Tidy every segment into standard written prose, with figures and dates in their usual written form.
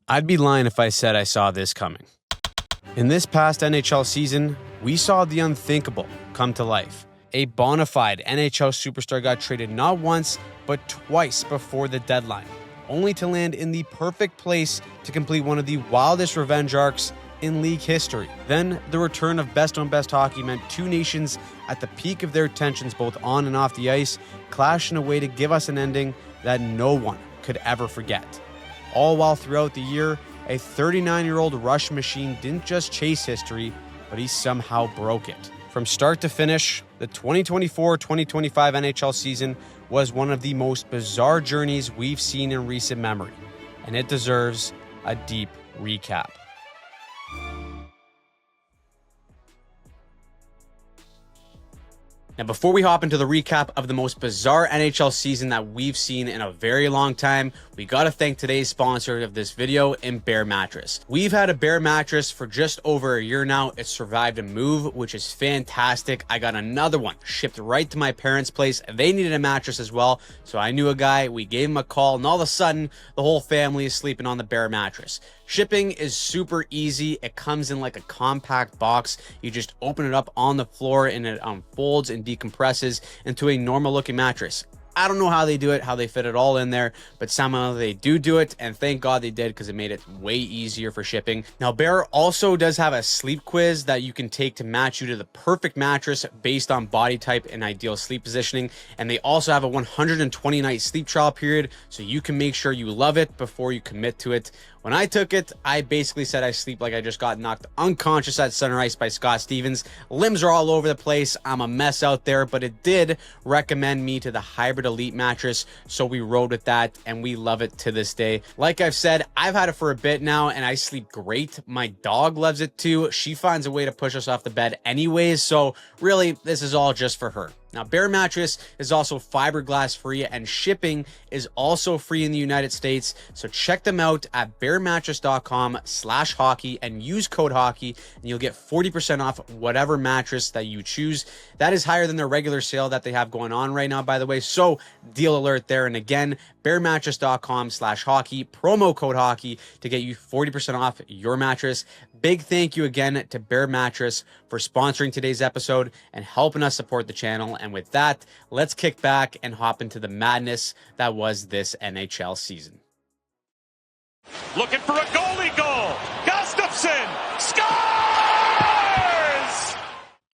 I'd be lying if I said I saw this coming. In this past NHL season, we saw the unthinkable come to life. A bona fide NHL superstar got traded not once, but twice before the deadline, only to land in the perfect place to complete one of the wildest revenge arcs in league history. Then, the return of best-on-best hockey meant two nations at the peak of their tensions both on and off the ice clashed in a way to give us an ending that no one could ever forget. All while throughout the year, a 39-year-old Rush machine didn't just chase history, but he somehow broke it. From start to finish, the 2024-2025 NHL season was one of the most bizarre journeys we've seen in recent memory, and it deserves a deep recap. Now, before we hop into the recap of the most bizarre NHL season that we've seen in a very long time, we got to thank today's sponsor of this video, in Bear Mattress. We've had a Bear Mattress for just over a year now. It survived a move, which is fantastic. I got another one shipped right to my parents' place. They needed a mattress as well, so I knew a guy. We gave him a call, and all of a sudden, the whole family is sleeping on the Bear Mattress. Shipping is super easy. It comes in like a compact box. You just open it up on the floor and it unfolds and decompresses into a normal looking mattress. I don't know how they do it, how they fit it all in there, but somehow they do it, and thank God they did, because it made it way easier for shipping. Now, Bear also does have a sleep quiz that you can take to match you to the perfect mattress based on body type and ideal sleep positioning, and they also have a 120-night sleep trial period, so you can make sure you love it before you commit to it. When I took it, I basically said I sleep like I just got knocked unconscious at Center Ice by Scott Stevens. Limbs are all over the place. I'm a mess out there, but it did recommend me to the Hybrid Elite mattress, so we rode with that, and we love it to this day. Like I've said, I've had it for a bit now, and I sleep great. My dog loves it too. She finds a way to push us off the bed anyways, so really, this is all just for her. Now, Bear Mattress is also fiberglass free, and shipping is also free in the United States. So check them out at bearmattress.com/hockey and use code hockey, and you'll get 40% off whatever mattress that you choose. That is higher than their regular sale that they have going on right now, by the way. So deal alert there. And again, bearmattress.com/hockey, promo code hockey to get you 40% off your mattress. Big thank you again to Bear Mattress for sponsoring today's episode and helping us support the channel. And with that, let's kick back and hop into the madness that was this NHL season. Looking for a goalie goal. Gustafsson scores!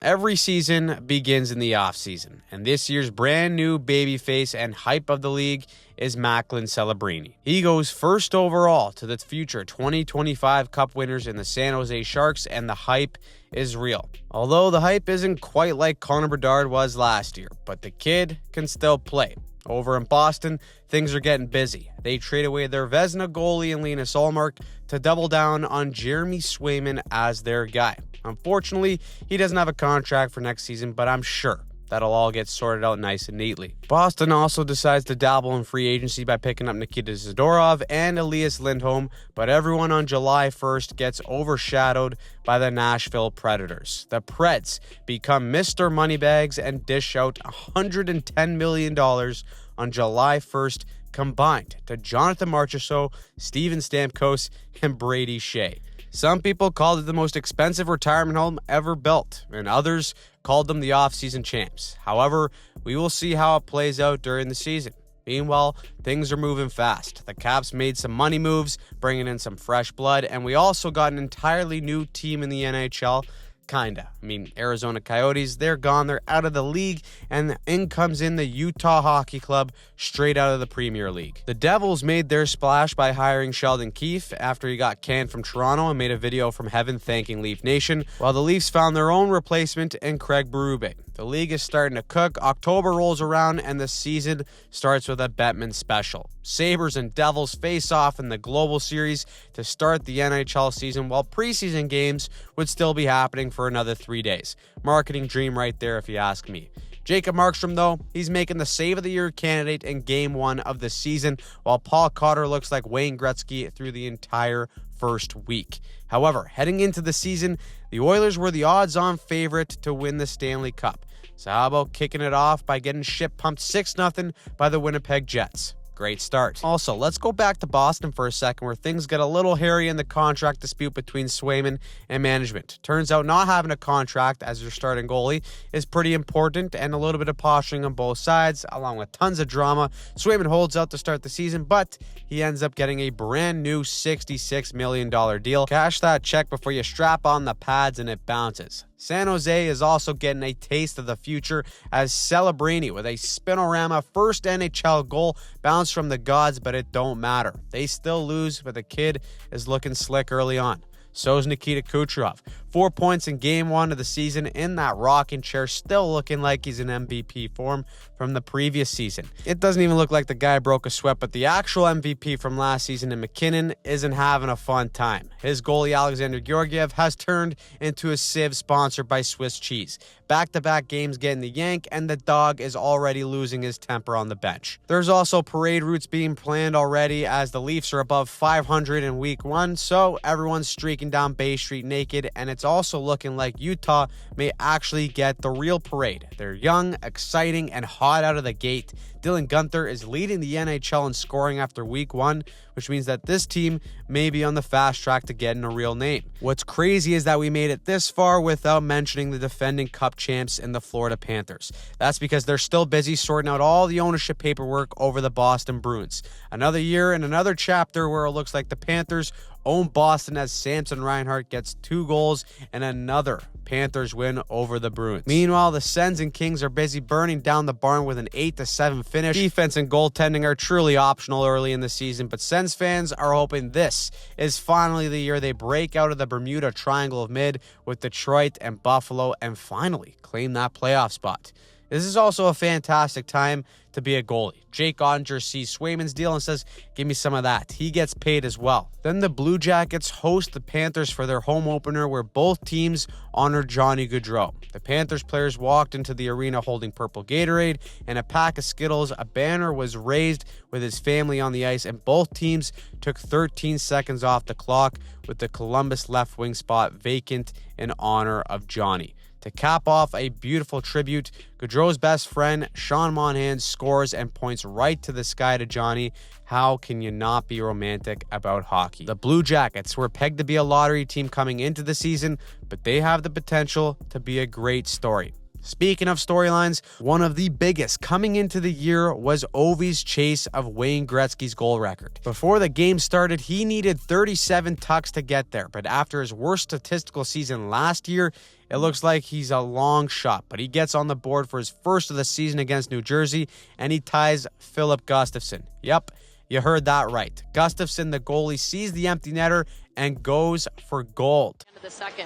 Every season begins in the offseason, and this year's brand new babyface and hype of the league is Macklin Celebrini. He goes first overall to the future 2025 Cup winners in the San Jose Sharks, and the hype is real. Although the hype isn't quite like Connor Bedard was last year, but the kid can still play. Over in Boston, things are getting busy. They trade away their Vezina goalie and Linus Ullmark to double down on Jeremy Swayman as their guy. Unfortunately, he doesn't have a contract for next season, but I'm sure that'll all get sorted out nice and neatly. Boston also decides to dabble in free agency by picking up Nikita Zadorov and Elias Lindholm, but everyone on July 1st gets overshadowed by the Nashville Predators. The Preds become Mr. Moneybags and dish out $110 million on July 1st combined to Jonathan Marchessault, Steven Stamkos, and Brady Shea. Some people called it the most expensive retirement home ever built, and others called them the offseason champs. However, we will see how it plays out during the season. Meanwhile, things are moving fast. The Caps made some money moves, bringing in some fresh blood, and we also got an entirely new team in the NHL. Kinda. I mean, Arizona Coyotes, they're gone. They're out of the league, and in comes in the Utah Hockey Club straight out of the Premier League. The Devils made their splash by hiring Sheldon Keefe after he got canned from Toronto and made a video from heaven thanking Leaf Nation, while the Leafs found their own replacement in Craig Berube. The league is starting to cook. October rolls around, and the season starts with a Bettman special. Sabres and Devils face off in the Global Series to start the NHL season, while preseason games would still be happening for another 3 days. Marketing dream right there, if you ask me. Jacob Markstrom, though, he's making the Save of the Year candidate in Game 1 of the season, while Paul Cotter looks like Wayne Gretzky through the entire first week. However, heading into the season, the Oilers were the odds-on favorite to win the Stanley Cup. So how about kicking it off by getting shit pumped 6-0 by the Winnipeg Jets? great start. Also, let's go back to Boston for a second, where things get a little hairy in the contract dispute between Swayman and management. Turns out not having a contract as your starting goalie is pretty important, and a little bit of posturing on both sides, along with tons of drama. Swayman holds out to start the season, but he ends up getting a brand new $66 million deal. Cash that check before you strap on the pads and it bounces. San Jose is also getting a taste of the future as Celebrini with a spinorama first NHL goal bounced from the gods, but it don't matter. They still lose, but the kid is looking slick early on. So is Nikita Kucherov. 4 points in Game 1 of the season in that rocking chair, still looking like he's in MVP form from the previous season. It doesn't even look like the guy broke a sweat, but the actual MVP from last season in McKinnon isn't having a fun time. His goalie Alexander Georgiev has turned into a sieve sponsored by Swiss cheese. Back-to-back games getting the yank, and the dog is already losing his temper on the bench. There's also parade routes being planned already as the Leafs are above 500 in Week 1, so everyone's streaking down Bay Street naked, and it's also looking like Utah may actually get the real parade. They're young, exciting, and hot out of the gate. Dylan Guenther is leading the NHL in scoring after Week 1, which means that this team may be on the fast track to getting a real name. What's crazy is that we made it this far without mentioning the defending Cup champs in the Florida Panthers. That's because they're still busy sorting out all the ownership paperwork over the Boston Bruins. Another year and another chapter where it looks like the Panthers own Boston as Samson Reinhart gets 2 goals and another Panthers win over the Bruins. Meanwhile, the Sens and Kings are busy burning down the barn with an 8-7 finish. Defense and goaltending are truly optional early in the season, but Sens fans are hoping this is finally the year they break out of the Bermuda Triangle of Mid with Detroit and Buffalo and finally claim that playoff spot. This is also a fantastic time to be a goalie. Jake Ottinger sees Swayman's deal and says, give me some of that. He gets paid as well. Then the Blue Jackets host the Panthers for their home opener where both teams honor Johnny Gaudreau. The Panthers players walked into the arena holding purple Gatorade and a pack of Skittles. A banner was raised with his family on the ice, and both teams took 13 seconds off the clock with the Columbus left wing spot vacant in honor of Johnny. To cap off a beautiful tribute, Gaudreau's best friend, Sean Monahan, scores and points right to the sky to Johnny. How can you not be romantic about hockey? The Blue Jackets were pegged to be a lottery team coming into the season, but they have the potential to be a great story. Speaking of storylines, one of the biggest coming into the year was Ovi's chase of Wayne Gretzky's goal record. Before the game started, he needed 37 tucks to get there, but after his worst statistical season last year, it looks like he's a long shot, but he gets on the board for his first of the season against New Jersey, and he ties Philip Gustafsson. Yep, you heard that right. Gustafsson, the goalie, sees the empty netter and goes for gold. End of the second.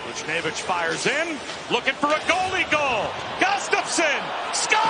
Buchnevich fires in, looking for a goalie goal. Gustafsson scores!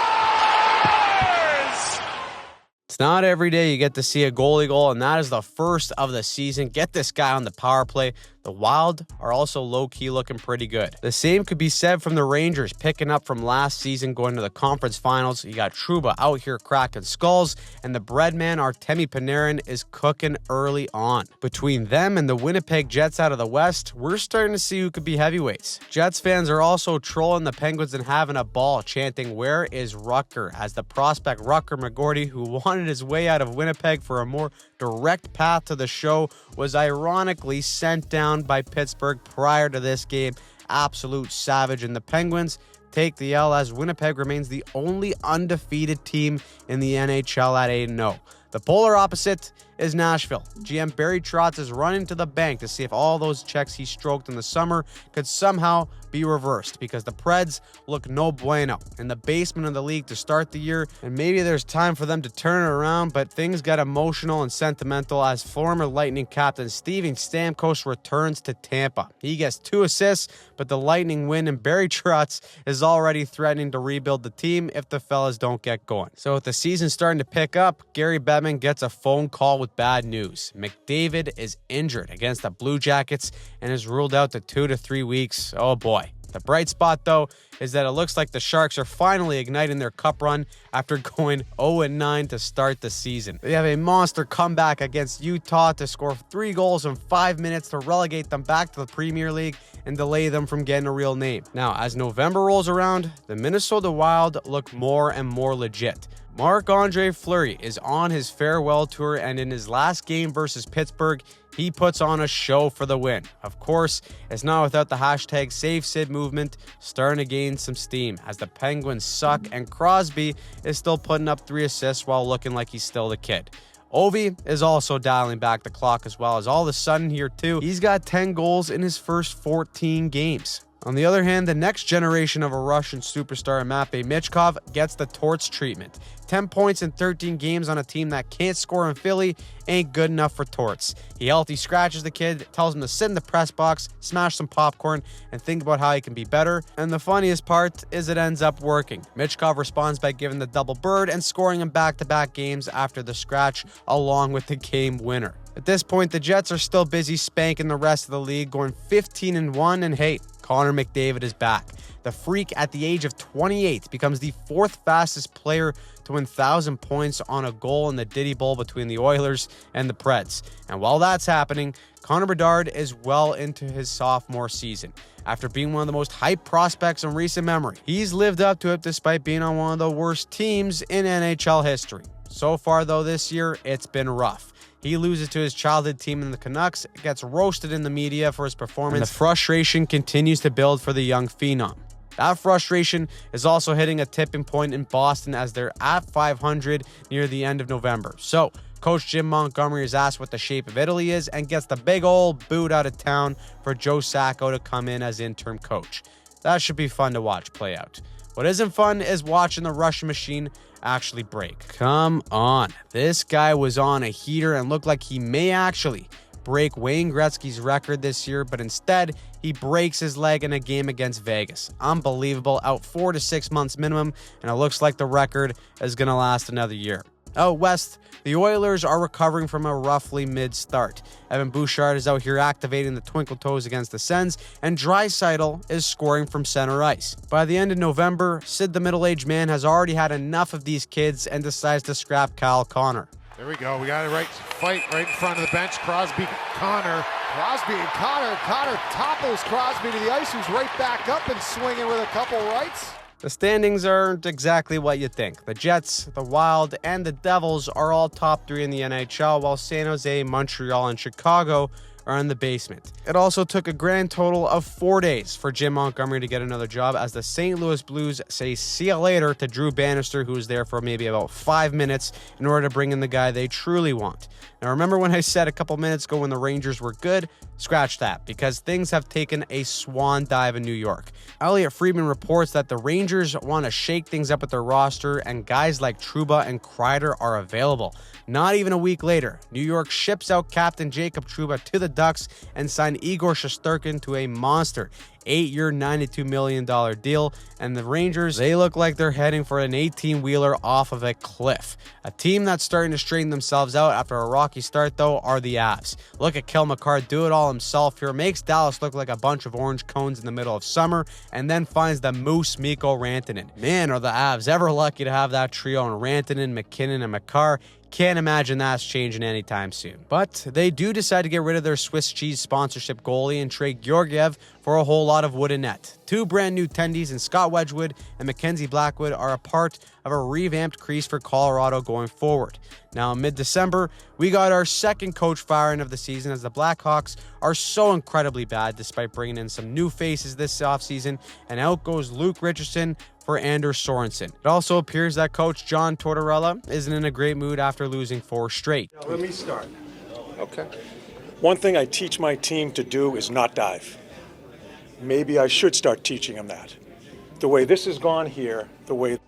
It's not every day you get to see a goalie goal, and that is the first of the season. Get this guy on the power play. The Wild are also low-key looking pretty good. The same could be said from the Rangers, picking up from last season, going to the conference finals. You got Trouba out here cracking skulls, and the breadman Artemi Panarin is cooking early on. Between them and the Winnipeg Jets out of the West, we're starting to see who could be heavyweights. Jets fans are also trolling the Penguins and having a ball, chanting, "Where is Rutger?" as the prospect Rutger McGorty, who wanted his way out of Winnipeg for a more direct path to the show, was ironically sent down by Pittsburgh prior to this game. Absolute savage, and the Penguins take the L as Winnipeg remains the only undefeated team in the NHL at 8-0. The polar opposite is Nashville. GM Barry Trotz is running to the bank to see if all those checks he stroked in the summer could somehow be reversed, because the Preds look no bueno in the basement of the league to start the year, and maybe there's time for them to turn it around, but things got emotional and sentimental as former Lightning captain Steven Stamkos returns to Tampa. He gets 2 assists, but the Lightning win, and Barry Trotz is already threatening to rebuild the team if the fellas don't get going. So with the season starting to pick up, Gary Bettman gets a phone call with bad news. McDavid is injured against the Blue Jackets and is ruled out to 2 to 3 weeks. Oh boy. The bright spot, though, is that it looks like the Sharks are finally igniting their cup run after going 0-9 to start the season. They have a monster comeback against Utah to score 3 goals in 5 minutes to relegate them back to the Premier League and delay them from getting a real name. Now, as November rolls around, the Minnesota Wild look more and more legit. Marc-Andre Fleury is on his farewell tour, and in his last game versus Pittsburgh, he puts on a show for the win. Of course, it's not without the hashtag #SaveSid movement starting to gain some steam, as the Penguins suck and Crosby is still putting up 3 assists while looking like he's still the kid. Ovi is also dialing back the clock, as well as all of a sudden here too, he's got 10 goals in his first 14 games. On the other hand, the next generation of a Russian superstar, Matvei Michkov, gets the Torts treatment. 10 points in 13 games on a team that can't score in Philly ain't good enough for Torts. He healthy scratches the kid, tells him to sit in the press box, smash some popcorn, and think about how he can be better. And the funniest part is it ends up working. Michkov responds by giving the double bird and scoring in back-to-back games after the scratch, along with the game winner. At this point, the Jets are still busy spanking the rest of the league, going 15-1, and hey, Connor McDavid is back. The freak at the age of 28 becomes the 4th fastest player to win 1,000 points on a goal in the Diddy Bowl between the Oilers and the Preds. And while that's happening, Connor Bedard is well into his sophomore season. After being one of the most hyped prospects in recent memory, he's lived up to it despite being on one of the worst teams in NHL history. So far, though, this year, it's been rough. He loses to his childhood team in the Canucks, gets roasted in the media for his performance, and the frustration continues to build for the young phenom. That frustration is also hitting a tipping point in Boston as they're at 500 near the end of November. So, Coach Jim Montgomery is asked what the shape of Italy is and gets the big old boot out of town for Joe Sacco to come in as interim coach. That should be fun to watch play out. What isn't fun is watching the Russian machine actually break. Come on. This guy was on a heater and looked like he may actually break Wayne Gretzky's record this year, but instead, he breaks his leg in a game against Vegas. Unbelievable. Out 4 to 6 months minimum, and it looks like the record is going to last another year. Out west, the Oilers are recovering from a roughly mid-start. Evan Bouchard is out here activating the twinkle toes against the Sens, and Draisaitl is scoring from center ice. By the end of November, Sid the middle-aged man has already had enough of these kids and decides to scrap Kyle Connor. There we go. We got a fight right in front of the bench. Crosby, Connor. Crosby and Connor. Connor topples Crosby to the ice, who's right back up and swinging with a couple rights. The standings aren't exactly what you think. The Jets, the Wild, and the Devils are all top 3 in the NHL, while San Jose, Montreal, and Chicago are in the basement. It also took a grand total of 4 days for Jim Montgomery to get another job, as the St. Louis Blues say see you later to Drew Bannister, who was there for maybe about 5 minutes in order to bring in the guy they truly want. Now, remember when I said a couple minutes ago when the Rangers were good? Scratch that, because things have taken a swan dive in New York. Elliot Friedman reports that the Rangers want to shake things up with their roster, and guys like Trouba and Kreider are available. Not even a week later, New York ships out Captain Jacob Trouba to the Ducks and signed Igor Shesterkin to a monster 8-year, $92 million deal, and the Rangers, they look like they're heading for an 18-wheeler off of a cliff. A team that's starting to straighten themselves out after a rocky start, though, are the Avs. Look at Kel McCarr do it all himself here, makes Dallas look like a bunch of orange cones in the middle of summer, and then finds the Moose Mikko Rantanen. Man, are the Avs ever lucky to have that trio in Rantanen, McKinnon, and McCarr. Can't imagine that's changing anytime soon. But they do decide to get rid of their Swiss cheese sponsorship goalie and trade Georgiev for a whole lot of wooden net. 2 brand new tendies in Scott Wedgwood and Mackenzie Blackwood are a part of a revamped crease for Colorado going forward. Now, in mid-December, we got our second coach firing of the season, as the Blackhawks are so incredibly bad despite bringing in some new faces this offseason, and out goes Luke Richardson for Anders Sorensen. It also appears that coach John Tortorella isn't in a great mood after losing 4 straight. Let me start. Okay. One thing I teach my team to do is not dive. Maybe I should start teaching them that. The way this has gone here, the way it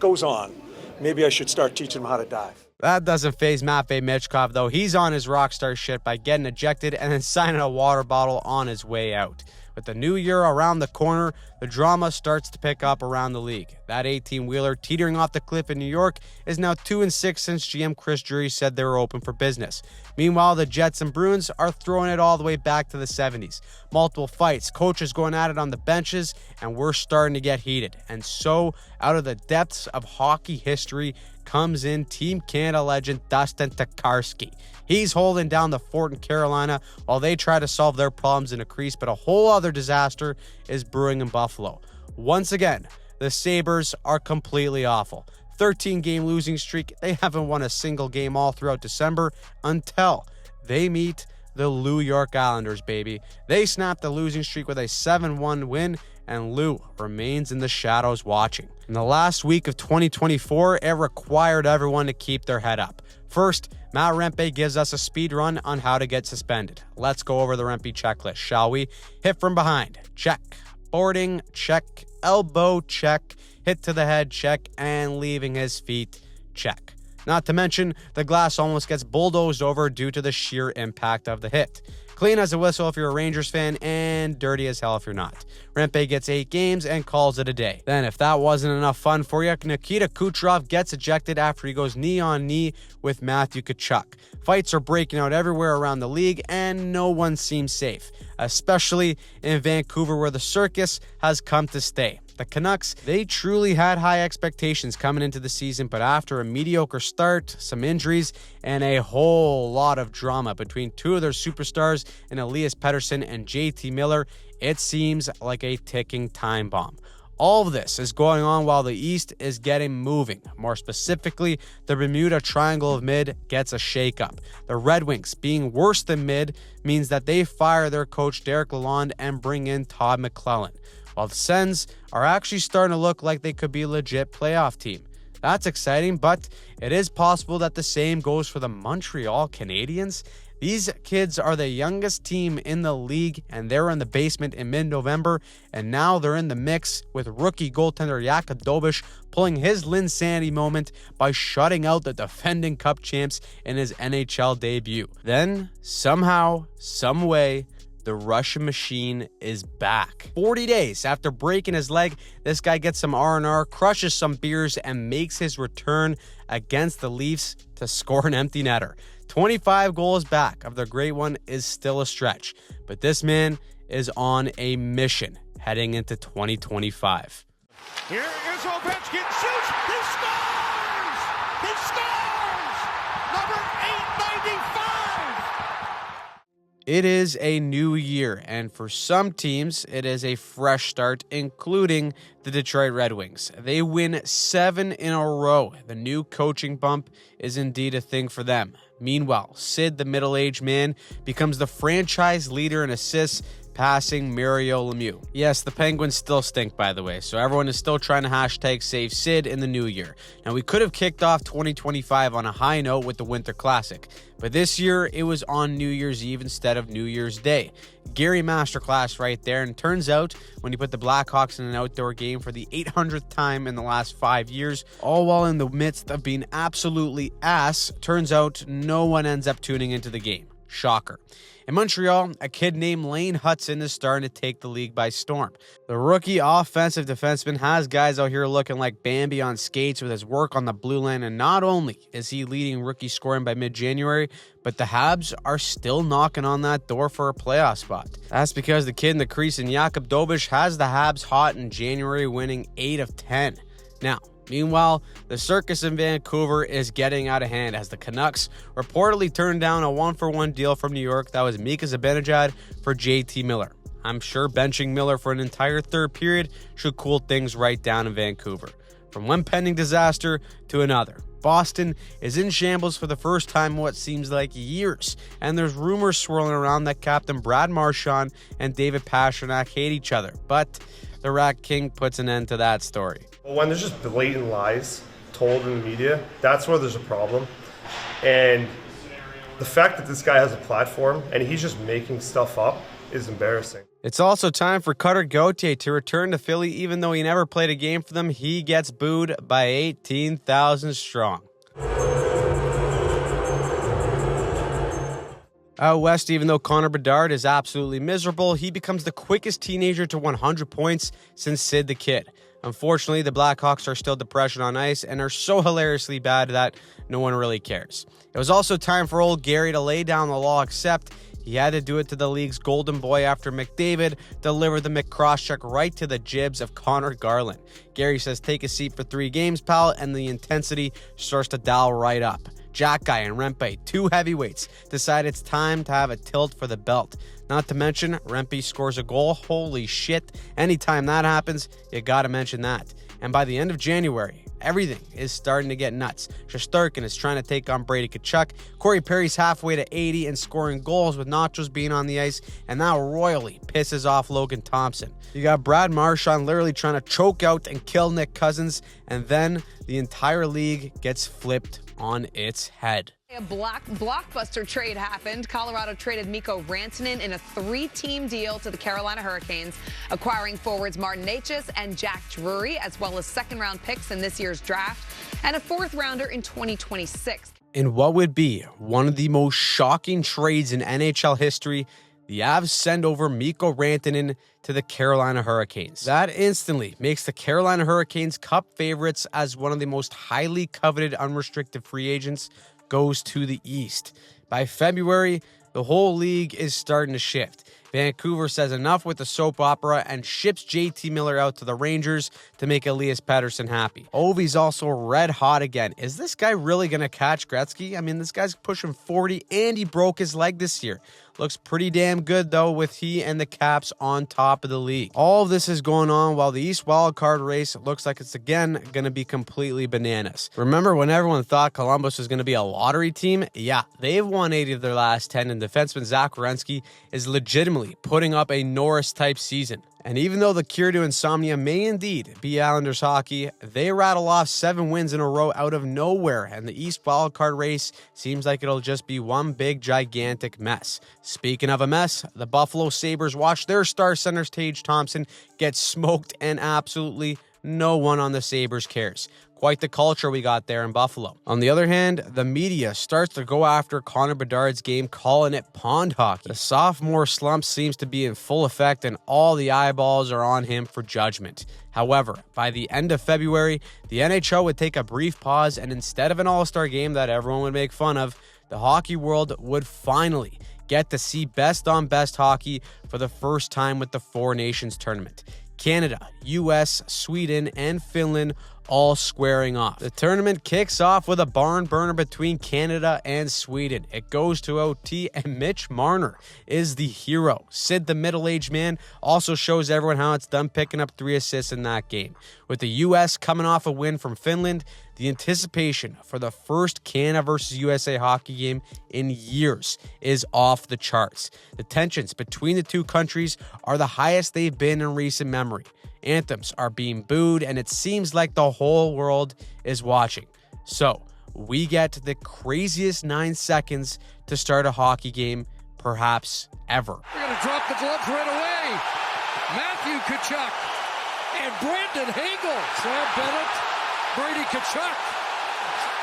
goes on, maybe I should start teaching them how to dive. That doesn't faze Matvei Michkov, though. He's on his rock star shit by getting ejected and then signing a water bottle on his way out. With the new year around the corner, the drama starts to pick up around the league. That 18-wheeler teetering off the cliff in New York is now 2-6 since GM Chris Drury said they were open for business. Meanwhile, the Jets and Bruins are throwing it all the way back to the 70s. Multiple fights, coaches going at it on the benches, and we're starting to get heated. And so, out of the depths of hockey history, comes in Team Canada legend Dustin Tokarski. He's holding down the fort in Carolina while they try to solve their problems in a crease, but a whole other disaster is brewing in Buffalo. Once again, the Sabres are completely awful. 13-game losing streak. They haven't won a single game all throughout December until they meet the New York Islanders, baby. They snapped the losing streak with a 7-1 win, and Lou remains in the shadows watching. In the last week of 2024, it required everyone to keep their head up. First, Matt Rempe gives us a speed run on how to get suspended. Let's go over the Rempe checklist, shall we? Hit from behind, check. Boarding, check. Elbow, check. Hit to the head, check. And leaving his feet, check. Not to mention, the glass almost gets bulldozed over due to the sheer impact of the hit. Clean as a whistle if you're a Rangers fan, and dirty as hell if you're not. Rempe gets 8 games and calls it a day. Then, if that wasn't enough fun for you, Nikita Kucherov gets ejected after he goes knee-on-knee with Matthew Tkachuk. Fights are breaking out everywhere around the league, and no one seems safe, especially in Vancouver, where the circus has come to stay. The Canucks, they truly had high expectations coming into the season, but after a mediocre start, some injuries, and a whole lot of drama between two of their superstars in Elias Pettersson and JT Miller, it seems like a ticking time bomb. All of this is going on while the East is getting moving. More specifically, the Bermuda Triangle of Mid gets a shakeup. The Red Wings, being worse than mid, means that they fire their coach Derek Lalonde and bring in Todd McClellan, while the Sens are actually starting to look like they could be a legit playoff team. That's exciting, but it is possible that the same goes for the Montreal Canadiens. These kids are the youngest team in the league, and they're in the basement in mid-November, and now they're in the mix with rookie goaltender Jakub Dobeš pulling his Linsanity moment by shutting out the defending Cup champs in his NHL debut. Then, somehow, some way, the Russian machine is back. 40 days after breaking his leg, this guy gets some R&R, crushes some beers, and makes his return against the Leafs to score an empty netter. 25 goals back of the great one is still a stretch, but this man is on a mission heading into 2025. Here is Ovechkin, shoots, he scores! He scores! Number 895! It is a new year, and for some teams, it is a fresh start, including the Detroit Red Wings. They win 7 in a row. The new coaching bump is indeed a thing for them. Meanwhile, Sid, the middle-aged man, becomes the franchise leader in assists, passing Mario Lemieux. Yes, the Penguins still stink, by the way, so everyone is still trying to hashtag save Sid in the new year. Now, we could have kicked off 2025 on a high note with the Winter Classic, but this year it was on New Year's Eve instead of New Year's Day. Gary masterclass right there, and turns out when you put the Blackhawks in an outdoor game for the 800th time in the last 5 years, all while in the midst of being absolutely ass, turns out no one ends up tuning into the game. Shocker. In Montreal, a kid named Lane Hutson is starting to take the league by storm. The rookie offensive defenseman has guys out here looking like Bambi on skates with his work on the blue line, and not only is he leading rookie scoring by mid-January, but the Habs are still knocking on that door for a playoff spot. That's because the kid in the crease in Jakub Dobeš has the Habs hot in January, winning 8 of 10. Now, meanwhile, the circus in Vancouver is getting out of hand as the Canucks reportedly turned down a 1-for-1 deal from New York that was Mika Zibanejad for JT Miller. I'm sure benching Miller for an entire third period should cool things right down in Vancouver. From one pending disaster to another, Boston is in shambles for the first time in what seems like years, and there's rumors swirling around that Captain Brad Marchand and David Pastrnak hate each other, but the Rat King puts an end to that story. When there's just blatant lies told in the media, that's where there's a problem. And the fact that this guy has a platform and he's just making stuff up is embarrassing. It's also time for Cutter Gauthier to return to Philly. Even though he never played a game for them, he gets booed by 18,000 strong. Out west, even though Connor Bedard is absolutely miserable, he becomes the quickest teenager to 100 points since Sid the Kid. Unfortunately, the Blackhawks are still depression on ice and are so hilariously bad that no one really cares. It was also time for old Gary to lay down the law, except he had to do it to the league's golden boy after McDavid delivered the McCrosscheck right to the jibs of Connor Garland. Gary says, "Take a seat for 3 games, pal," and the intensity starts to dial right up. Jack Guy and Rempe, 2 heavyweights, decide it's time to have a tilt for the belt. Not to mention, Rempe scores a goal. Holy shit. Anytime that happens, you gotta mention that. And by the end of January, everything is starting to get nuts. Shesterkin is trying to take on Brady Tkachuk. Corey Perry's halfway to 80 and scoring goals with Nachos being on the ice, and that royally pisses off Logan Thompson. You got Brad Marchand literally trying to choke out and kill Nick Cousins, and then the entire league gets flipped on its head. A blockbuster trade happened. Colorado traded Mikko Rantanen in a 3-team deal to the Carolina Hurricanes, acquiring forwards Martin Necas and Jack Drury, as well as second-round picks in this year's draft and a 4th-rounder in 2026. In what would be one of the most shocking trades in NHL history, the Avs send over Mikko Rantanen to the Carolina Hurricanes. That instantly makes the Carolina Hurricanes Cup favorites as one of the most highly coveted unrestricted free agents goes to the East. By February, the whole league is starting to shift. Vancouver says enough with the soap opera and ships JT Miller out to the Rangers to make Elias Pettersson happy. Ovi's also red hot again. Is this guy really going to catch Gretzky? I mean, this guy's pushing 40 and he broke his leg this year. Looks pretty damn good, though, with he and the Caps on top of the league. All of this is going on while the East wildcard race looks like it's again going to be completely bananas. Remember when everyone thought Columbus was going to be a lottery team? Yeah, they've won 8 of their last 10, and defenseman Zach Werenski is legitimately putting up a Norris-type season. And even though the cure to insomnia may indeed be Islanders hockey, they rattle off 7 wins in a row out of nowhere, and the East wildcard race seems like it'll just be one big gigantic mess. Speaking of a mess, the Buffalo Sabres watch their star center Tage Thompson get smoked, and absolutely no one on the Sabres cares. Quite the culture we got there in Buffalo. On the other hand, the media starts to go after Connor Bedard's game, calling it pond hockey. The sophomore slump seems to be in full effect, and all the eyeballs are on him for judgment. However, by the end of February, the NHL would take a brief pause, and instead of an all-star game that everyone would make fun of, the hockey world would finally get to see best-on-best hockey for the first time with the Four Nations tournament. Canada, US, Sweden, and Finland all squaring off. The tournament kicks off with a barn burner between Canada and Sweden. It goes to OT, and Mitch Marner is the hero. Sid, the middle-aged man, also shows everyone how it's done, picking up 3 assists in that game. With the US coming off a win from Finland, the anticipation for the first Canada versus USA hockey game in years is off the charts. The tensions between the two countries are the highest they've been in recent memory. Anthems are being booed, and it seems like the whole world is watching. So, we get the craziest 9 seconds to start a hockey game, perhaps ever. We're going to drop the gloves right away. Matthew Tkachuk and Brandon Hagel. Sam Bennett, Brady Tkachuk.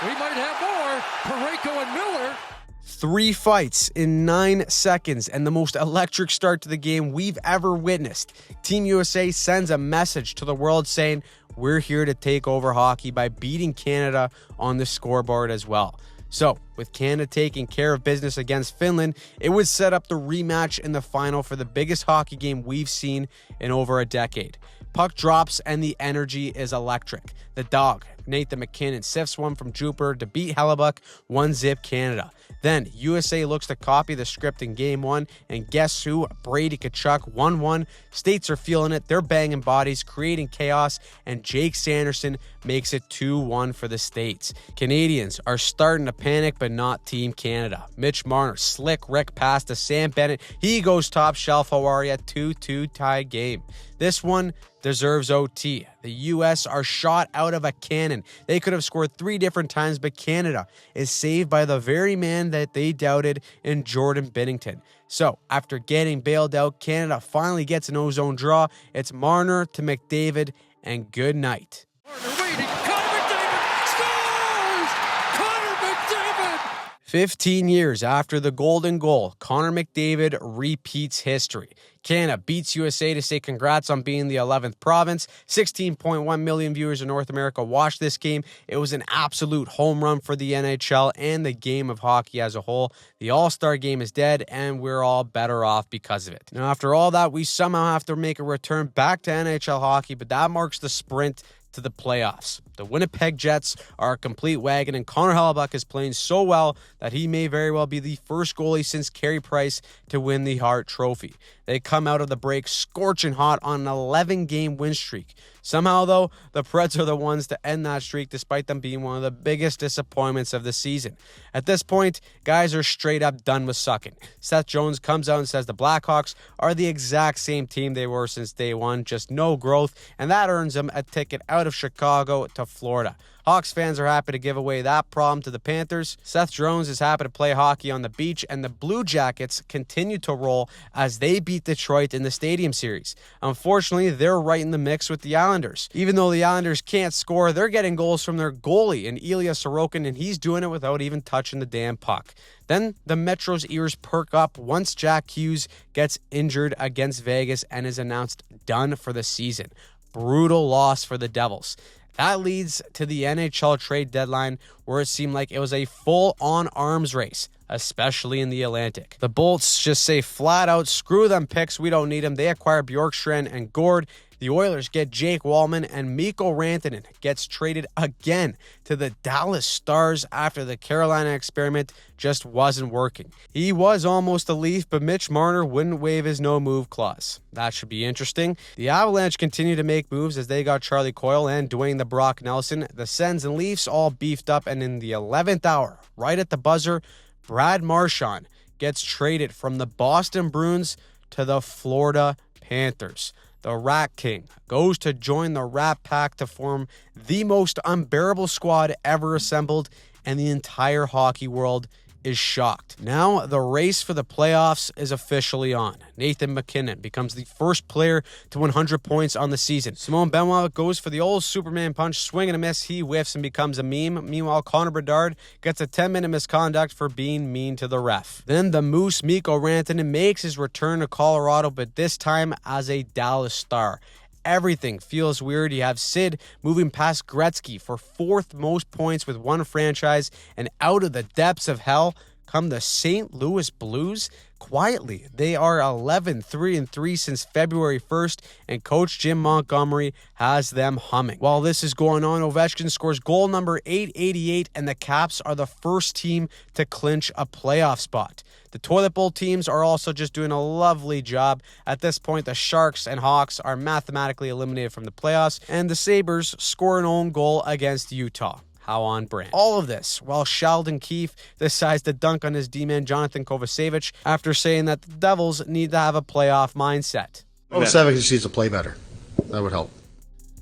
We might have more. Parayko and Miller. 3 fights in 9 seconds and the most electric start to the game we've ever witnessed. Team USA sends a message to the world saying, we're here to take over hockey by beating Canada on the scoreboard as well. So, with Canada taking care of business against Finland, it would set up the rematch in the final for the biggest hockey game we've seen in over a decade. Puck drops and the energy is electric. The dog, Nathan McKinnon, sifts one from Jupiter to beat Hellebuck 1-0 Canada. Then USA looks to copy the script in game 1, and guess who? Brady Tkachuk 1-1. States are feeling it. They're banging bodies, creating chaos, and Jake Sanderson makes it 2-1 for the States. Canadians are starting to panic, but not Team Canada. Mitch Marner, slick Rick pass to Sam Bennett. He goes top shelf. How are ya? 2-2 tie game. This one deserves OT. The U.S. are shot out of a cannon. They could have scored 3 different times, but Canada is saved by the very man that they doubted in Jordan Binnington. So, after getting bailed out, Canada finally gets an ozone draw. It's Marner to McDavid, and good night. Marner waiting. Connor McDavid scores! Connor McDavid! 15 years after the golden goal, Connor McDavid repeats history. Canada beats USA to say congrats on being the 11th province. 16.1 million viewers in North America watched this game. It was an absolute home run for the NHL and the game of hockey as a whole. The All-Star game is dead, and we're all better off because of it. Now, after all that, we somehow have to make a return back to NHL hockey, but that marks the sprint to the playoffs. The Winnipeg Jets are a complete wagon, and Connor Hellebuck is playing so well that he may very well be the first goalie since Carey Price to win the Hart Trophy. They come out of the break scorching hot on an 11-game win streak. Somehow, though, the Preds are the ones to end that streak despite them being one of the biggest disappointments of the season. At this point, guys are straight up done with sucking. Seth Jones comes out and says the Blackhawks are the exact same team they were since day one, just no growth, and that earns them a ticket out of Chicago to Florida. Hawks fans are happy to give away that problem to the Panthers. Seth Jones is happy to play hockey on the beach, and the Blue Jackets continue to roll as they beat Detroit in the Stadium Series. Unfortunately, they're right in the mix with the Islanders. Even though the Islanders can't score, they're getting goals from their goalie, and Ilya Sorokin, and he's doing it without even touching the damn puck. Then the Metro's ears perk up once Jack Hughes gets injured against Vegas and is announced done for the season. Brutal loss for the Devils. That leads to the NHL trade deadline, where it seemed like it was a full-on arms race, especially in the Atlantic. The Bolts just say flat out, screw them picks, we don't need them. They acquire Bjorkstrand and Gord. The Oilers get Jake Wallman, and Mikko Rantanen gets traded again to the Dallas Stars after the Carolina experiment just wasn't working. He was almost a Leaf, but Mitch Marner wouldn't waive his no-move clause. That should be interesting. The Avalanche continue to make moves as they got Charlie Coyle and Dwayne the Brock Nelson. The Sens and Leafs all beefed up, and in the 11th hour, right at the buzzer, Brad Marchand gets traded from the Boston Bruins to the Florida Panthers. The Rat King goes to join the Rat Pack to form the most unbearable squad ever assembled, and the entire hockey world is shocked. Now, the race for the playoffs is officially on. Nathan MacKinnon becomes the first player to 100 points on the season. Simone Benoit goes for the old Superman punch, swing and a miss. He whiffs and becomes a meme. Meanwhile, Connor Bedard gets a 10-minute misconduct for being mean to the ref. Then the Moose, Mikko Rantanen, makes his return to Colorado, but this time as a Dallas Star. Everything feels weird. You have Sid moving past Gretzky for fourth most points with one franchise, and out of the depths of hell come the St. Louis Blues. Quietly, they are 11-3-3 since February 1st, and Coach Jim Montgomery has them humming. While this is going on, Ovechkin scores goal number 888, and the Caps are the first team to clinch a playoff spot. The toilet bowl teams are also just doing a lovely job. At this point, the Sharks and Hawks are mathematically eliminated from the playoffs, and the Sabres score an own goal against Utah. How on brand. All of this while Sheldon Keefe decides to dunk on his D-man Jonathan Kovacevic after saying that the Devils need to have a playoff mindset. Kovacevic just needs to play better. That would help.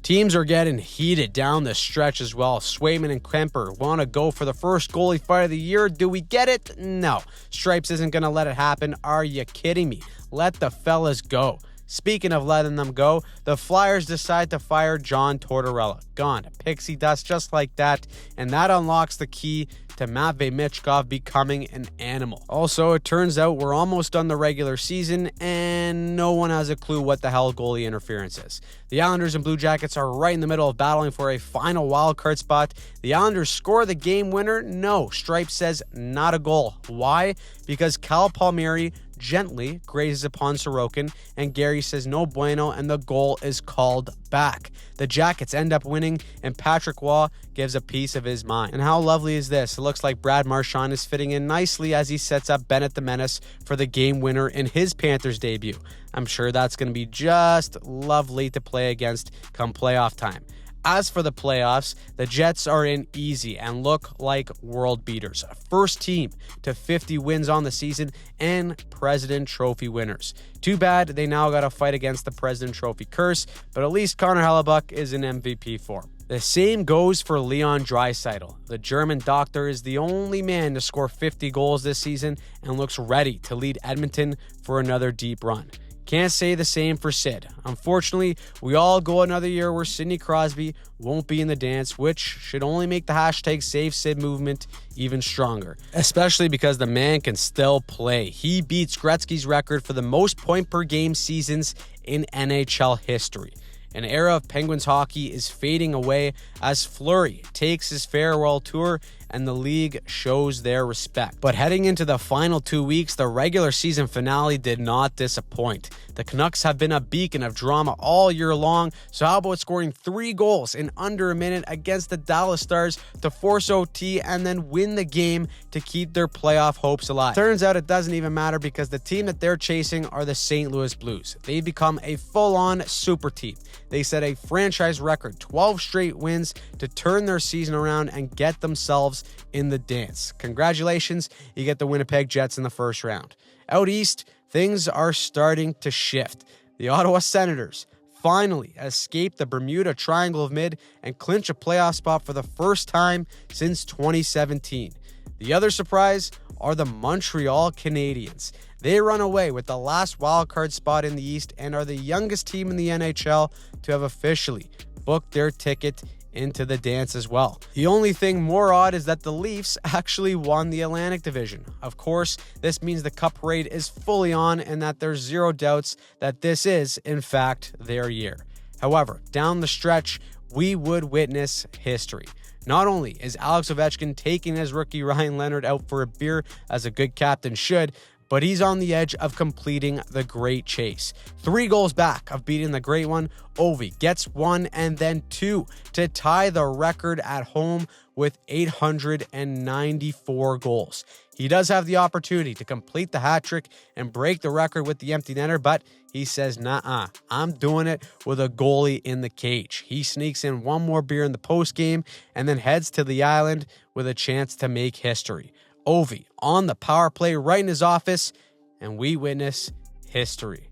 Teams are getting heated down the stretch as well. Swayman and Kemper want to go for the first goalie fight of the year. Do we get it? No. Stripes isn't going to let it happen. Are you kidding me? Let the fellas go. Speaking of letting them go, the Flyers decide to fire John Tortorella. Gone. Pixie dust just like that, and that unlocks the key to Matvei Michkov becoming an animal. Also, it turns out we're almost done the regular season, and no one has a clue what the hell goalie interference is. The Islanders and Blue Jackets are right in the middle of battling for a final wildcard spot. The Islanders score the game winner. No, Stripe says not a goal. Why? Because Cal Palmieri gently grazes upon Sorokin, and Gary says no bueno, and the goal is called back. The Jackets end up winning, and Patrick Waugh gives a piece of his mind. And how lovely is this? It looks like Brad Marchand is fitting in nicely as he sets up Bennett the Menace for the game winner in his Panthers debut. I'm sure that's going to be just lovely to play against come playoff time. As for the playoffs, the Jets are in easy and look like world beaters. First team to 50 wins on the season and President Trophy winners. Too bad they now got to fight against the President Trophy curse, but at least Connor Hellebuck is in MVP form. The same goes for Leon Draisaitl. The German doctor is the only man to score 50 goals this season and looks ready to lead Edmonton for another deep run. Can't say the same for Sid. Unfortunately, we all go another year where Sidney Crosby won't be in the dance, which should only make the hashtag Save Sid movement even stronger, especially because the man can still play. He beats Gretzky's record for the most point per game seasons in NHL history. An era of Penguins hockey is fading away as Fleury takes his farewell tour and the league shows their respect. But heading into the final 2 weeks, the regular season finale did not disappoint. The Canucks have been a beacon of drama all year long, so how about scoring 3 goals in under a minute against the Dallas Stars to force OT and then win the game to keep their playoff hopes alive? Turns out it doesn't even matter because the team that they're chasing are the St. Louis Blues. They've become a full-on super team. They set a franchise record 12 straight wins to turn their season around and get themselves in the dance. Congratulations, you get the Winnipeg Jets in the first round. Out east, things are starting to shift. The Ottawa Senators finally escape the Bermuda Triangle of Mid and clinch a playoff spot for the first time since 2017. The other surprise are the Montreal Canadiens. They run away with the last wildcard spot in the East and are the youngest team in the NHL to have officially booked their ticket into the dance as well. The only thing more odd is that the Leafs actually won the Atlantic Division. Of course, this means the Cup parade is fully on and that there's zero doubts that this is, in fact, their year. However, down the stretch, we would witness history. Not only is Alex Ovechkin taking his rookie Ryan Leonard out for a beer, as a good captain should, but he's on the edge of completing the great chase. 3 goals back of beating the great one, Ovi gets 1 and then 2 to tie the record at home with 894 goals. He does have the opportunity to complete the hat trick and break the record with the empty netter, but he says, nah, I'm doing it with a goalie in the cage. He sneaks in 1 more beer in the postgame and then heads to the island with a chance to make history. Ovi on the power play right in his office, and we witness history.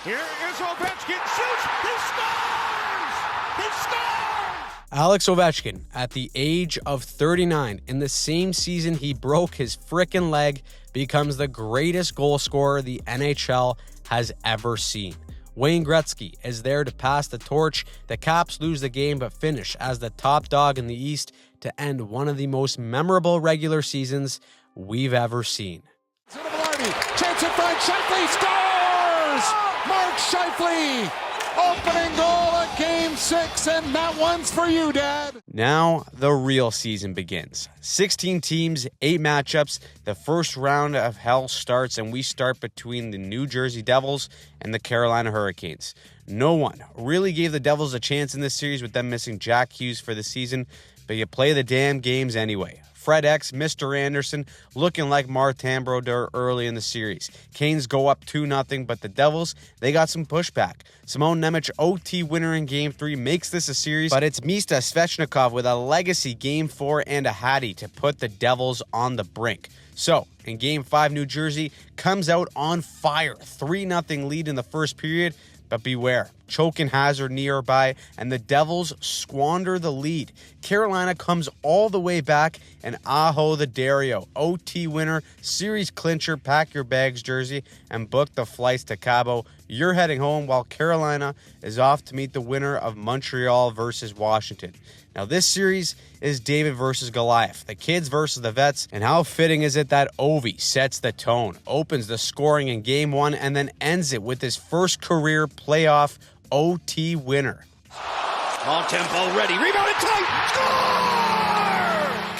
Here is Ovechkin, shoots, he scores! He scores! Alex Ovechkin, at the age of 39, in the same season he broke his frickin' leg, becomes the greatest goal scorer the NHL has ever seen. Wayne Gretzky is there to pass the torch. The Caps lose the game but finish as the top dog in the East to end one of the most memorable regular seasons we've ever seen. Chance in front, Scheifele scores! Mark Scheifele, opening goal of Game 6, and that one's for you, Dad. Now the real season begins. 16 teams, 8 matchups. The first round of hell starts, and we start between the New Jersey Devils and the Carolina Hurricanes. No one really gave the Devils a chance in this series with them missing Jack Hughes for the season, but you play the damn games anyway. Fred X, Mr. Anderson, looking like Martin Brodeur early in the series. Canes go up 2-0, but the Devils, they got some pushback. Simon Nemec, OT winner in Game 3, makes this a series, but it's Mista Svechnikov with a legacy Game 4 and a Hattie to put the Devils on the brink. So, in Game 5, New Jersey comes out on fire. 3-0 lead in the first period, but beware, choking hazard nearby, and the Devils squander the lead. Carolina comes all the way back, and Aho the Dario, OT winner, series clincher, pack your bags jersey, and book the flights to Cabo. You're heading home while Carolina is off to meet the winner of Montreal versus Washington. Now this series is David versus Goliath, the kids versus the vets, and how fitting is it that Ovi sets the tone, opens the scoring in Game 1, and then ends it with his first career playoff OT winner. On tempo, ready, rebounded tight, score!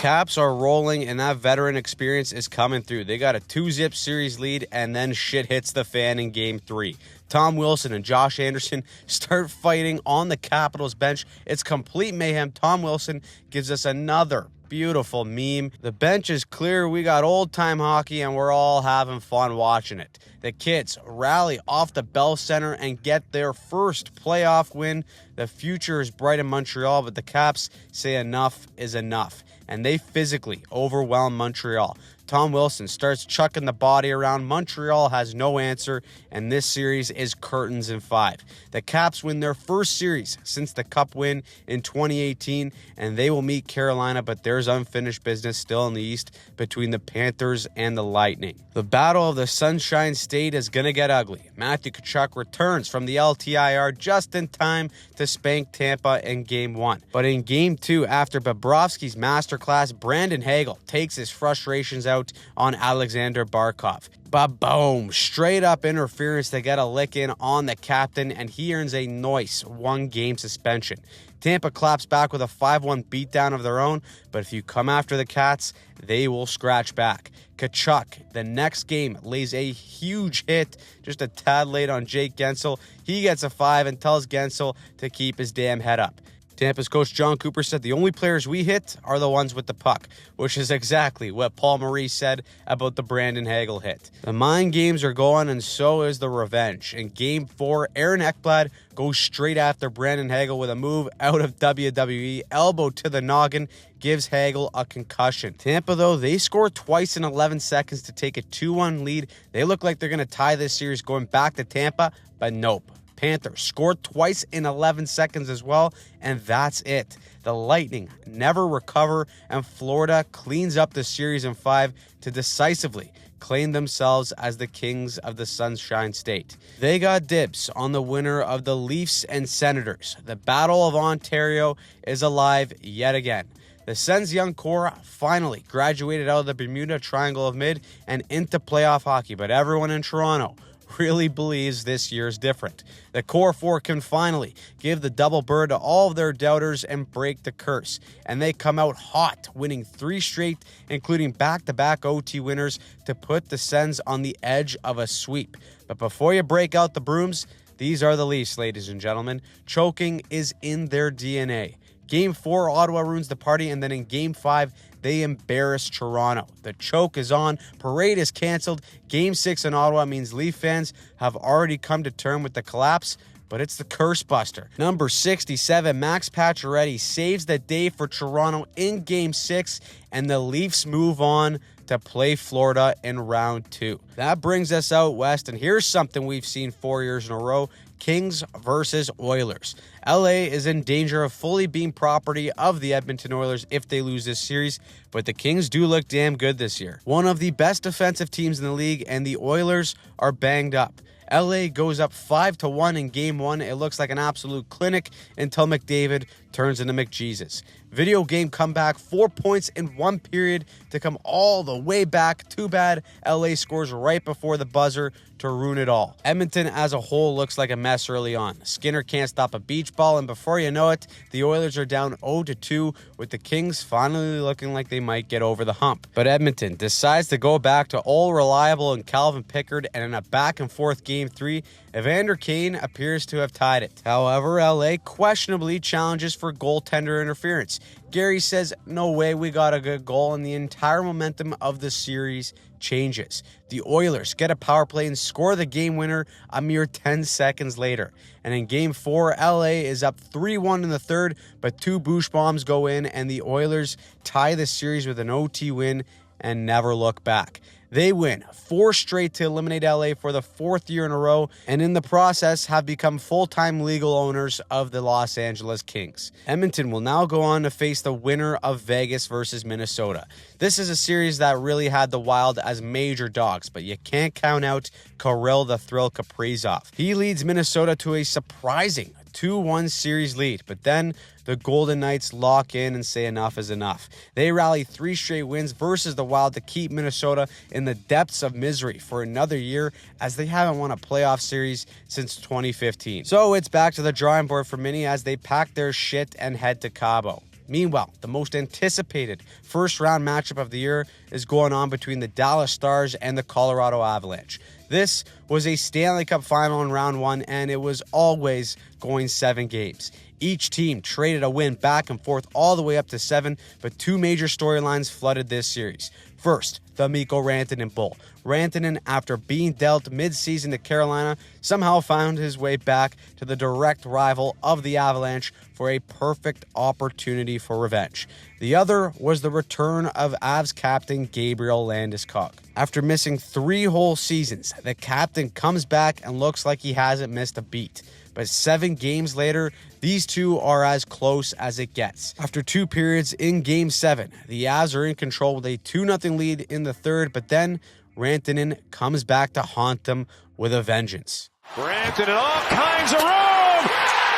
Caps are rolling, and that veteran experience is coming through. They got a 2-zip series lead, and then shit hits the fan in Game 3. Tom Wilson and Josh Anderson start fighting on the Capitals bench. It's complete mayhem. Tom Wilson gives us another beautiful meme. The bench is clear. We got old-time hockey, and we're all having fun watching it. The kids rally off the Bell Center and get their first playoff win. The future is bright in Montreal, but the Caps say enough is enough, and they physically overwhelm Montreal. Tom Wilson starts chucking the body around. Montreal has no answer, and this series is curtains in 5. The Caps win their first series since the Cup win in 2018, and they will meet Carolina, but there's unfinished business still in the East between the Panthers and the Lightning. The Battle of the Sunshine State is going to get ugly. Matthew Tkachuk returns from the LTIR just in time to spank Tampa in Game 1. But in Game 2, after Bobrovsky's masterclass, Brandon Hagel takes his frustrations out out on Alexander Barkov. But boom, straight up interference to get a lick in on the captain, and he earns a nice 1-game suspension. Tampa claps back with a 5-1 beatdown of their own, but if you come after the Cats, they will scratch back. Tkachuk, the next game, lays a huge hit, just a tad late on Jake Guentzel. He gets a 5 and tells Guentzel to keep his damn head up. Tampa's coach John Cooper said the only players we hit are the ones with the puck, which is exactly what Paul Maurice said about the Brandon Hagel hit. The mind games are going, and so is the revenge. In Game 4, Aaron Ekblad goes straight after Brandon Hagel with a move out of WWE, elbow to the noggin, gives Hagel a concussion. Tampa, though, they score twice in 11 seconds to take a 2-1 lead. They look like they're going to tie this series going back to Tampa, but nope. Panthers scored twice in 11 seconds as well, and that's it. The Lightning never recover, and Florida cleans up the series in 5 to decisively claim themselves as the kings of the Sunshine State. They got dibs on the winner of the Leafs and Senators. The Battle of Ontario is alive yet again. The Sens young core finally graduated out of the Bermuda Triangle of Mid and into playoff hockey, but everyone in Toronto really believes this year's different. The core four can finally give the double bird to all of their doubters and break the curse. And they come out hot, winning 3 straight, including back-to-back OT winners to put the Sens on the edge of a sweep. But before you break out the brooms, these are the Leafs, ladies and gentlemen. Choking is in their DNA. Game 4, Ottawa ruins the party, and then in Game 5, they embarrass Toronto. The choke is on. Parade is canceled. Game 6 in Ottawa means Leaf fans have already come to terms with the collapse, but it's the curse buster. Number 67, Max Pacioretty saves the day for Toronto in Game 6, and the Leafs move on to play Florida in round 2. That brings us out west, and here's something we've seen 4 years in a row. Kings versus Oilers. LA is in danger of fully being property of the Edmonton Oilers if they lose this series, but the Kings do look damn good this year. One of the best defensive teams in the league, and the Oilers are banged up. LA goes up 5-1 in Game 1. It looks like an absolute clinic until McDavid turns into McJesus. Video game comeback, 4 points in 1 period to come all the way back. Too bad LA scores right before the buzzer to ruin it all. Edmonton as a whole looks like a mess early on. Skinner can't stop a beach ball, and before you know it, the Oilers are down 0-2, with the Kings finally looking like they might get over the hump. But Edmonton decides to go back to all reliable and Calvin Pickard, and in a back-and-forth Game 3, Evander Kane appears to have tied it. However, LA questionably challenges for goaltender interference. Gary says, no way, we got a good goal, and the entire momentum of the series changes. The Oilers get a power play and score the game winner a mere 10 seconds later. And in Game 4, LA is up 3-1 in the third, but 2 Bush bombs go in, and the Oilers tie the series with an OT win and never look back. They win 4 straight to eliminate LA for the 4th year in a row, and in the process have become full-time legal owners of the Los Angeles Kings. Edmonton will now go on to face the winner of Vegas versus Minnesota. This is a series that really had the Wild as major dogs, but you can't count out Kirill the Thrill Kaprizov. He leads Minnesota to a surprising 2-1 series lead, but then the Golden Knights lock in and say enough is enough. They rally 3 straight wins versus the Wild to keep Minnesota in the depths of misery for another year, as they haven't won a playoff series since 2015. So it's back to the drawing board for Minnie as they pack their shit and head to Cabo. Meanwhile, the most anticipated first-round matchup of the year is going on between the Dallas Stars and the Colorado Avalanche. This was a Stanley Cup final in round 1, and it was always going 7 games. Each team traded a win back and forth all the way up to 7, but 2 major storylines flooded this series. First, the Mikko Rantanen Bull. Rantanen, after being dealt mid-season to Carolina, somehow found his way back to the direct rival of the Avalanche for a perfect opportunity for revenge. The other was the return of Avs captain Gabriel Landeskog. After missing 3 whole seasons, the captain comes back and looks like he hasn't missed a beat. But 7 games later, these two are as close as it gets. After 2 periods in Game 7, the Avs are in control with a 2-0 lead in the third, but then Rantanen comes back to haunt them with a vengeance. Rantanen, all kinds of room!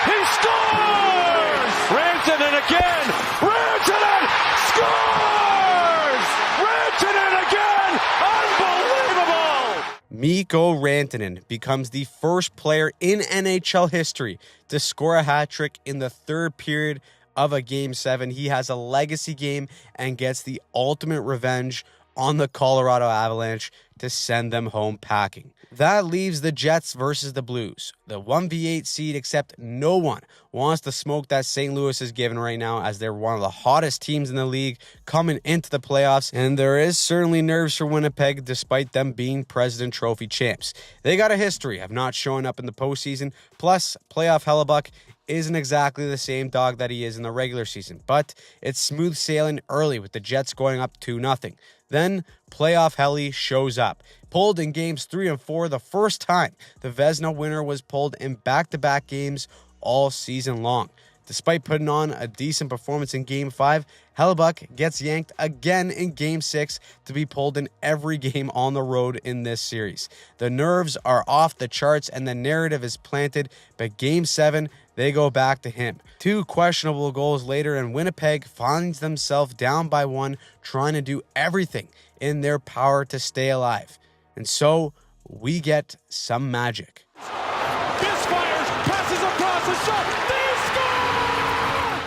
He scores! Rantanen again! Rantanen scores! Rantanen again! Mikko Rantanen becomes the first player in NHL history to score a hat trick in the third period of a Game 7. He has a legacy game and gets the ultimate revenge on the Colorado Avalanche to send them home packing. That leaves the Jets versus the Blues, the 1v8 seed, except no one wants the smoke that St. Louis is given right now, as they're one of the hottest teams in the league coming into the playoffs, and there is certainly nerves for Winnipeg despite them being President Trophy champs. They got a history of not showing up in the postseason, plus playoff Hellebuck isn't exactly the same dog that he is in the regular season, but it's smooth sailing early with the Jets going up 2-0. Then playoff Helly shows up. Pulled in games 3 and 4, the first time the Vezina winner was pulled in back-to-back games all season long. Despite putting on a decent performance in Game 5, Hellebuck gets yanked again in Game 6 to be pulled in every game on the road in this series. The nerves are off the charts and the narrative is planted, but Game 7, they go back to him. 2 questionable goals later, and Winnipeg finds themselves down by 1, trying to do everything in their power to stay alive. And so we get some magic. Misfires, passes across the shot. They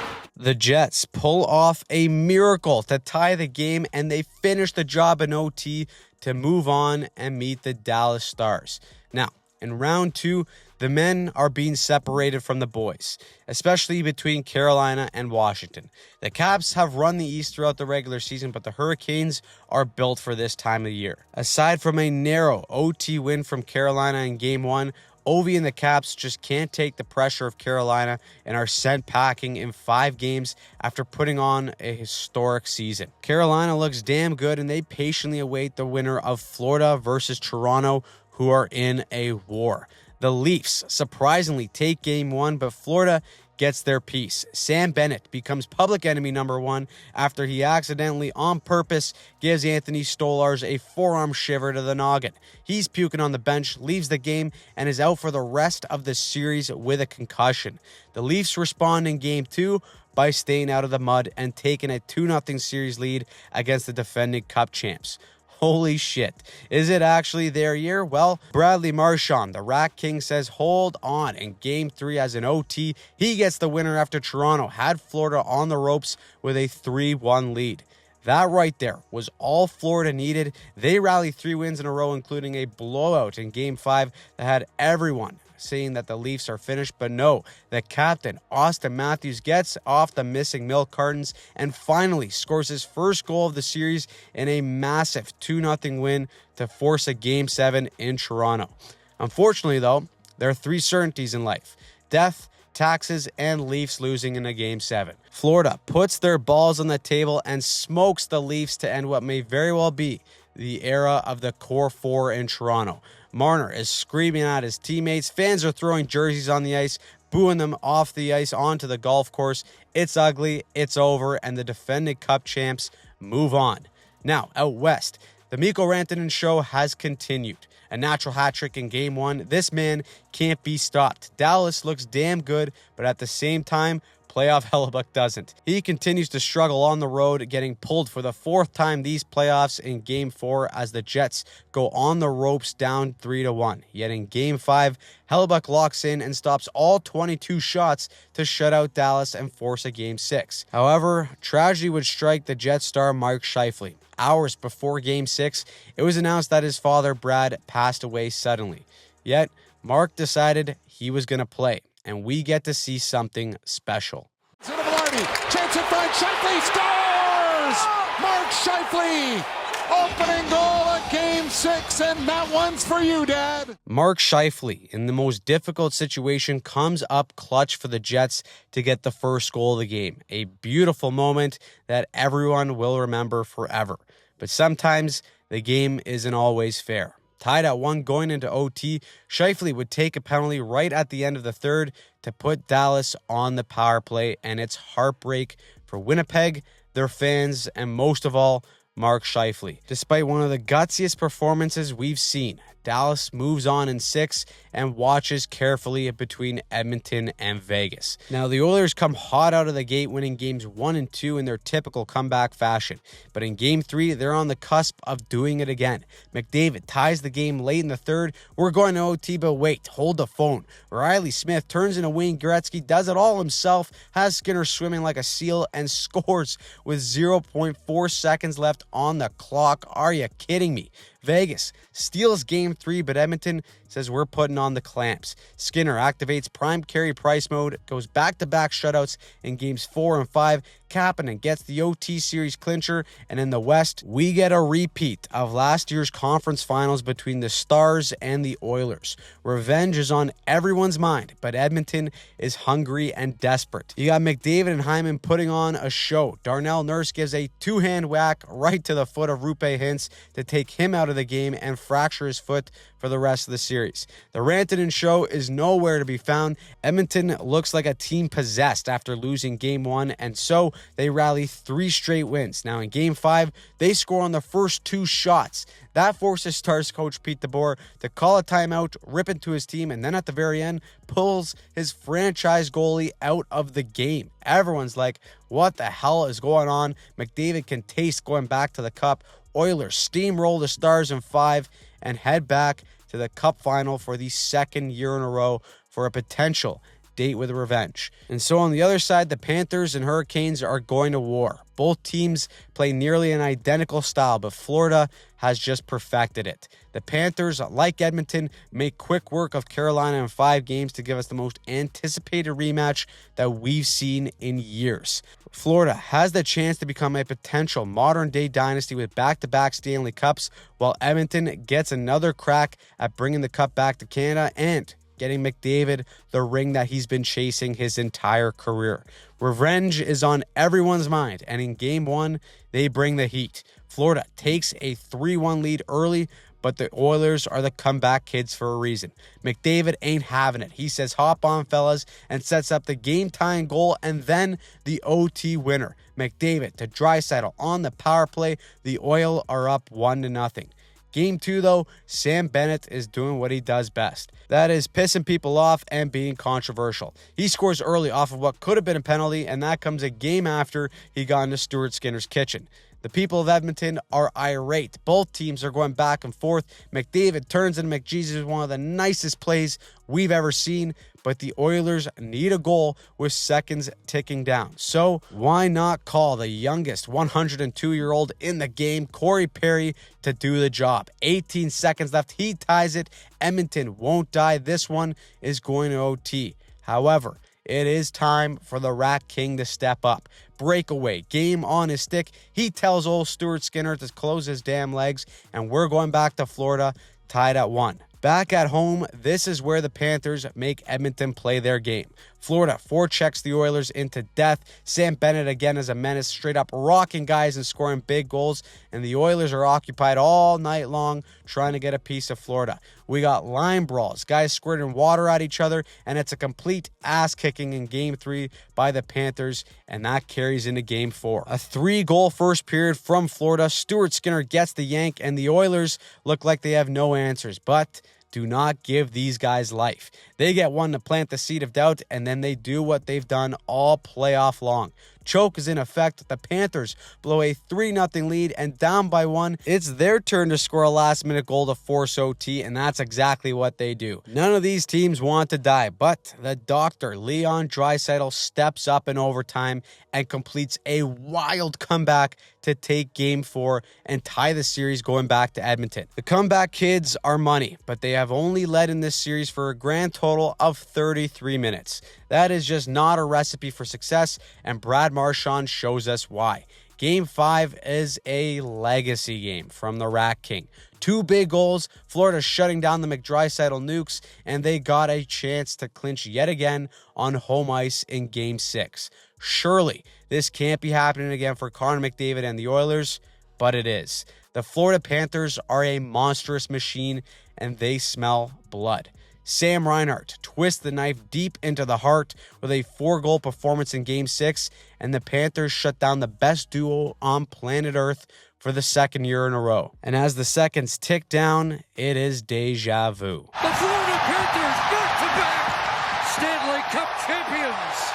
score! The Jets pull off a miracle to tie the game, and they finish the job in OT to move on and meet the Dallas Stars. Now, in round 2, the men are being separated from the boys, especially between Carolina and Washington. The Caps have run the East throughout the regular season, but the Hurricanes are built for this time of year. Aside from a narrow OT win from Carolina in Game 1, Ovi and the Caps just can't take the pressure of Carolina and are sent packing in 5 games after putting on a historic season. Carolina looks damn good, and they patiently await the winner of Florida versus Toronto, who are in a war. The Leafs surprisingly take Game 1, but Florida gets their piece. Sam Bennett becomes public enemy number 1 after he accidentally, on purpose, gives Anthony Stolarz a forearm shiver to the noggin. He's puking on the bench, leaves the game, and is out for the rest of the series with a concussion. The Leafs respond in Game 2 by staying out of the mud and taking a 2-0 series lead against the defending Cup champs. Holy shit. Is it actually their year? Well, Bradley Marchand, the Rat King, says hold on. In Game 3 as an OT, he gets the winner after Toronto had Florida on the ropes with a 3-1 lead. That right there was all Florida needed. They rallied 3 wins in a row, including a blowout in Game 5 that had everyone saying that the Leafs are finished, but no, the captain, Austin Matthews, gets off the missing milk cartons and finally scores his first goal of the series in a massive 2-0 win to force a Game 7 in Toronto. Unfortunately, though, there are 3 certainties in life: death, taxes, and Leafs losing in a Game 7. Florida puts their balls on the table and smokes the Leafs to end what may very well be the era of the Core 4 in Toronto. Marner is screaming at his teammates. Fans are throwing jerseys on the ice, booing them off the ice onto the golf course. It's ugly, it's over, and the defending Cup champs move on. Now, out west, the Mikko Rantanen show has continued. A natural hat trick in Game 1. This man can't be stopped. Dallas looks damn good, but at the same time, playoff Hellebuck doesn't. He continues to struggle on the road, getting pulled for the 4th time these playoffs in Game 4 as the Jets go on the ropes down 3-1. Yet in Game 5, Hellebuck locks in and stops all 22 shots to shut out Dallas and force a Game 6. However, tragedy would strike the Jets star Mark Scheifele. Hours before Game 6, it was announced that his father, Brad, passed away suddenly. Yet, Mark decided he was going to play, and we get to see something special. Chance in front, Scheifele scores! Mark Scheifele, opening goal of Game 6, and that one's for you, Dad. Mark Scheifele, in the most difficult situation, comes up clutch for the Jets to get the first goal of the game. A beautiful moment that everyone will remember forever. But sometimes the game isn't always fair. Tied at 1 going into OT, Scheifele would take a penalty right at the end of the third to put Dallas on the power play, and it's heartbreak for Winnipeg, their fans, and most of all, Mark Scheifele. Despite one of the gutsiest performances we've seen, Dallas moves on in 6 and watches carefully between Edmonton and Vegas. Now, the Oilers come hot out of the gate, winning games 1 and 2 in their typical comeback fashion. But in game 3, they're on the cusp of doing it again. McDavid ties the game late in the third. We're going to OT, but wait, hold the phone. Riley Smith turns into Wayne Gretzky, does it all himself, has Skinner swimming like a seal, and scores with 0.4 seconds left on the clock. Are you kidding me? Vegas steals game 3, but Edmonton says we're putting on the clamps. Skinner activates prime carry price mode, goes back-to-back shutouts in games 4 and 5. Kapanen gets the OT series clincher, and in the West, we get a repeat of last year's conference finals between the Stars and the Oilers. Revenge is on everyone's mind, but Edmonton is hungry and desperate. You got McDavid and Hyman putting on a show. Darnell Nurse gives a two-hand whack right to the foot of Rupe Hintz to take him out of the game and fracture his foot for the rest of the series. The Rantanen show is nowhere to be found. Edmonton looks like a team possessed after losing game 1, and so they rally 3 straight wins. Now in game 5, they score on the first 2 shots. That forces Stars coach Pete DeBoer to call a timeout, rip into his team, and then at the very end, pulls his franchise goalie out of the game. Everyone's like, what the hell is going on? McDavid can taste going back to the cup. Oilers steamroll the Stars in 5 and head back to the cup final for the 2nd year in a row for a potential date with revenge. And so on the other side, the Panthers and Hurricanes are going to war. Both teams play nearly an identical style, but Florida has just perfected it. The Panthers, like Edmonton, make quick work of Carolina in 5 games to give us the most anticipated rematch that we've seen in years. Florida has the chance to become a potential modern-day dynasty with back-to-back Stanley Cups, while Edmonton gets another crack at bringing the cup back to Canada and getting McDavid the ring that he's been chasing his entire career. Revenge is on everyone's mind, and in game 1, they bring the heat. Florida takes a 3-1 lead early, but the Oilers are the comeback kids for a reason. McDavid ain't having it. He says, hop on, fellas, and sets up the game-tying goal and then the OT winner. McDavid to Draisaitl on the power play. The Oil are up 1-0. Game 2, though, Sam Bennett is doing what he does best. That is pissing people off and being controversial. He scores early off of what could have been a penalty, and that comes a game after he got into Stuart Skinner's kitchen. The people of Edmonton are irate. Both teams are going back and forth. McDavid turns into McJesus, one of the nicest plays we've ever seen, but the Oilers need a goal with seconds ticking down. So why not call the youngest 102-year-old in the game, Corey Perry, to do the job? 18 seconds left. He ties it. Edmonton won't die. This one is going to OT. However, it is time for the Rat King to step up. Breakaway, game on his stick. He tells old Stuart Skinner to close his damn legs, and we're going back to Florida, tied at 1. Back at home, this is where the Panthers make Edmonton play their game. Florida forechecks the Oilers into death. Sam Bennett again is a menace, straight up rocking guys and scoring big goals. And the Oilers are occupied all night long trying to get a piece of Florida. We got line brawls, guys squirting water at each other, and it's a complete ass-kicking in Game 3 by the Panthers, and that carries into Game 4. A 3-goal first period from Florida. Stuart Skinner gets the yank, and the Oilers look like they have no answers, but do not give these guys life. They get one to plant the seed of doubt, and then they do what they've done all playoff long. Choke is in effect. The Panthers blow a 3-0 lead, and down by 1, it's their turn to score a last-minute goal to force OT, and that's exactly what they do. None of these teams want to die, but the doctor, Leon Draisaitl, steps up in overtime and completes a wild comeback to take Game 4 and tie the series going back to Edmonton. The comeback kids are money, but they have only led in this series for a grand total of 33 minutes. That is just not a recipe for success, and Brad Marchand shows us why. Game 5 is a legacy game from the Rat King. 2 big goals, Florida shutting down the McDraisaitl nukes, and they got a chance to clinch yet again on home ice in Game 6. Surely, this can't be happening again for Connor McDavid and the Oilers, but it is. The Florida Panthers are a monstrous machine, and they smell blood. Sam Reinhart twists the knife deep into the heart with a 4-goal performance in Game 6, and the Panthers shut down the best duo on planet Earth for the second year in a row. And as the seconds tick down, it is deja vu. The Florida Panthers back-to-back Stanley Cup champions.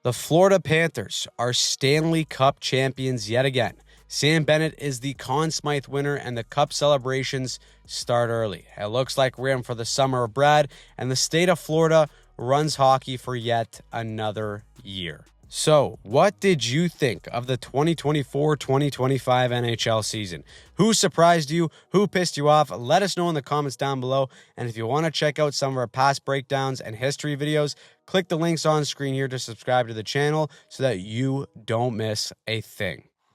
The Florida Panthers are Stanley Cup champions yet again. Sam Bennett is the Conn Smythe winner, and the Cup celebrations start early. It looks like we're in for the summer of Brad, and the state of Florida runs hockey for yet another year. So, what did you think of the 2024-2025 NHL season? Who surprised you? Who pissed you off? Let us know in the comments down below. And if you want to check out some of our past breakdowns and history videos, click the links on screen here to subscribe to the channel so that you don't miss a thing.